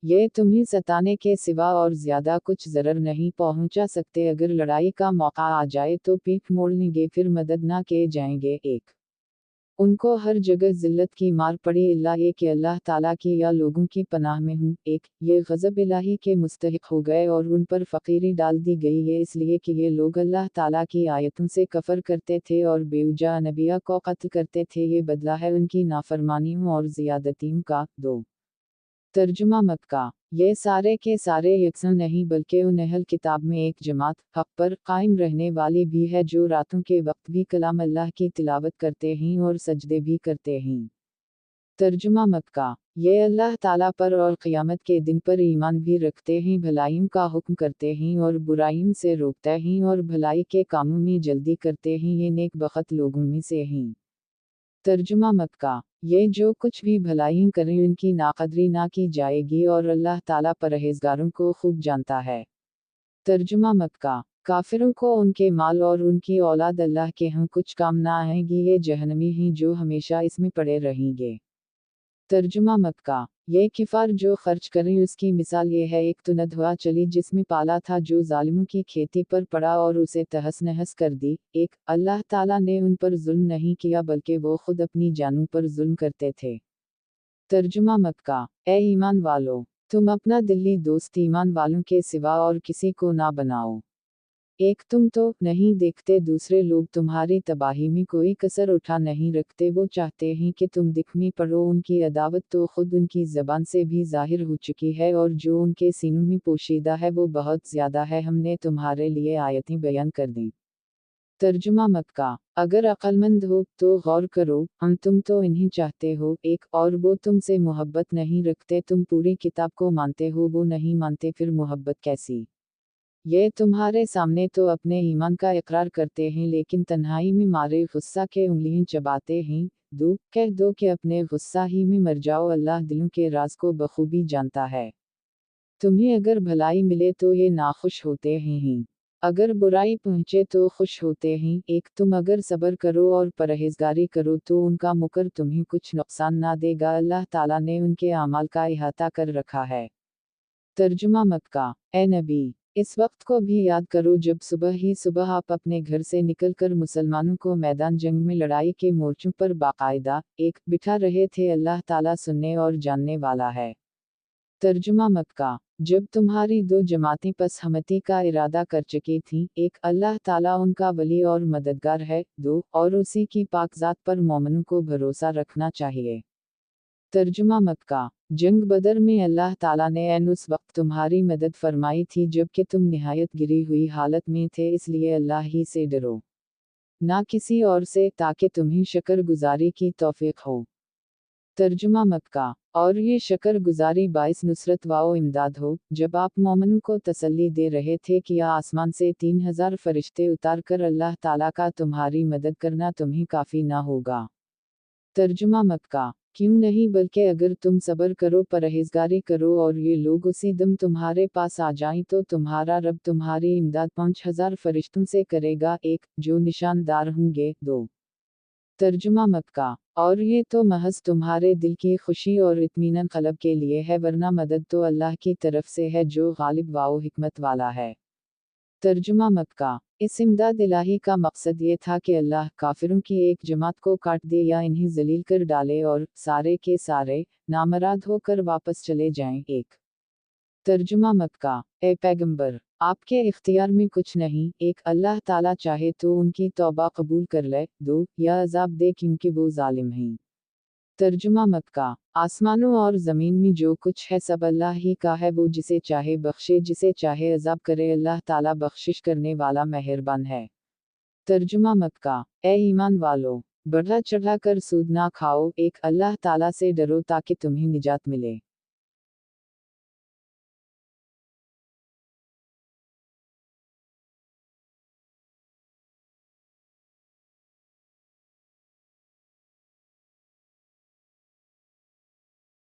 ये तुम्हें सताने के सिवा और ज्यादा कुछ जरर नहीं पहुंचा सकते। अगर लड़ाई का मौका आ जाए तो पीठ मोड़ेंगे, फिर मदद ना किए जाएंगे। एक, उनको हर जगह जिल्लत की मार पड़ी, इल्ला ये कि अल्लाह ताला की या लोगों की पनाह में हूँ। एक, ये गज़ब इलाही के मुस्तहिक हो गए और उन पर फ़कीरी डाल दी गई, ये इसलिए कि ये लोग अल्लाह ताला की आयतों से कफर करते थे और बेवजह नबिया को कत्ल करते थे। ये बदला है उनकी नाफरमानियों और ज़ियादतियों का। दो, तर्जुमा मक्का। ये सारे के सारे यकसन नहीं बल्कि उन अहल किताब में एक जमात हक पर कायम रहने वाली भी है, जो रातों के वक्त भी कलाम अल्लाह की तिलावत करते हैं और सजदे भी करते हैं। तर्जुमा मक्का। ये अल्लाह ताला पर और क़यामत के दिन पर ईमान भी रखते हैं, भलाइयों का हुक्म करते हैं और बुराइयों से रोकते हैं और भलाई के कामों में जल्दी करते हैं, ये नेक बख़त लोगों में से हैं। तर्जुमा मक्का। ये जो कुछ भी भलाइयाँ करें उनकी नाकदरी ना की जाएगी और अल्लाह ताला परहेजगारों को खूब जानता है। तर्जुमा मक्का। काफिरों को उनके माल और उनकी औलाद अल्लाह के यहाँ कुछ काम ना आएगी, ये जहन्नमी हैं जो हमेशा इसमें पड़े रहेंगे। तर्जुमा मक्का। ये किफ़ार जो खर्च करें उसकी मिसाल ये है, एक तुनद हुआ चली जिसमें पाला था जो जालिमों की खेती पर पड़ा और उसे तहस नहस कर दी। एक, अल्लाह ताला ने उन पर जुल्म नहीं किया बल्कि वो खुद अपनी जानों पर जुल्म करते थे। तर्जुमा मक्का। ए ईमान वालो, तुम अपना दिल्ली दोस्त ईमान वालों के सिवा और किसी को ना बनाओ। एक, तुम तो नहीं देखते दूसरे लोग तुम्हारी तबाही में कोई कसर उठा नहीं रखते, वो चाहते हैं कि तुम दिख में पड़ो। उनकी अदावत तो खुद उनकी ज़बान से भी ज़ाहिर हो चुकी है और जो उनके सीनों में पोशीदा है वो बहुत ज़्यादा है। हमने तुम्हारे लिए आयतें बयान कर दी। तर्जुमा मक्का। अगर अक्लमंद हो तो गौर करो, तुम तो इन्हीं चाहते हो। एक, और वो तुमसे मोहब्बत नहीं रखते, तुम पूरी किताब को मानते हो, वो नहीं मानते, फिर मोहब्बत कैसी? ये तुम्हारे सामने तो अपने ईमान का इकरार करते हैं लेकिन तन्हाई में मारे गुस्सा के उंगलियां चबाते हैं। दो, कह दो कि अपने गुस्सा ही में मर जाओ, अल्लाह दिलों के राज को बखूबी जानता है। तुम्हें अगर भलाई मिले तो ये नाखुश होते हैं, अगर बुराई पहुंचे तो खुश होते हैं। एक, तुम अगर सब्र करो और परहेजगारी करो तो उनका मुकर तुम्हें कुछ नुकसान ना देगा, अल्लाह ताला ने उनके अमाल का इहाता कर रखा है। तर्जुमा मक्का। ए नबी, इस वक्त को भी याद करो जब सुबह ही सुबह आप अपने घर से निकलकर मुसलमानों को मैदान जंग में लड़ाई के मोर्चों पर बाकायदा एक बिठा रहे थे, अल्लाह ताला सुनने और जानने वाला है। तर्जुमा मक्का। जब तुम्हारी दो जमातें पसहमती का इरादा कर चुकी थीं, एक, अल्लाह ताला उनका वली और मददगार है। दो, और उसी की पाकज़ात पर मोमिनों को भरोसा रखना चाहिए। तर्जुमा मक्का। जंग बदर में अल्लाह ताला ने ऐन उस वक्त तुम्हारी मदद फरमाई थी जबकि तुम निहायत गिरी हुई हालत में थे, इसलिए अल्लाह ही से डरो, ना किसी और से, ताकि तुम्हें शक्र गुजारी की तौफीक हो। तर्जुमा मक्का। और ये शक्र गुजारी बाइस नुसरत वाओ इमदाद हो, जब आप मोमिनों को तसल्ली दे रहे थे कि या आसमान से 3000 फरिश्ते उतार कर अल्लाह ताला का तुम्हारी मदद करना तुम्हें काफ़ी ना होगा। तर्जुमा मक्का। क्यों नहीं, बल्कि अगर तुम सब्र करो, परहेजगारी करो और ये लोग उसी दम तुम्हारे पास आ जाएं तो तुम्हारा रब तुम्हारी इमदाद 5000 फरिश्तों से करेगा, एक, जो निशानदार होंगे। दो, तर्जुमा मक्का। और ये तो महज तुम्हारे दिल की खुशी और इत्मीनान कल्ब के लिए है, वरना मदद तो अल्लाह की तरफ से है जो गालिब वाओ हिकमत वाला है। तर्जुमा मक्का। इस इमदाद इलाही का मकसद ये था कि अल्लाह काफिरों की एक जमात को काट दे या इन्हें जलील कर डाले और सारे के सारे नामराद होकर वापस चले जाएं। एक, तर्जुमा मक्का। ए पैगंबर, आपके इख्तियार में कुछ नहीं। एक, अल्लाह ताला चाहे तो उनकी तौबा कबूल कर ले। दो, या अजाब दे क्योंकि वो जालिम हैं। तर्जुमा मक्का। आसमानों और ज़मीन में जो कुछ है सब अल्लाह ही का है, वो जिसे चाहे बख्शे, जिसे चाहे अजाब करे, अल्लाह ताला बख्शिश करने वाला मेहरबान है। तर्जुमा मक्का। ए ईमान वालो, बढ़ा चढ़ा कर सूद ना खाओ। एक, अल्लाह ताला से डरो ताकि तुम्हें निजात मिले।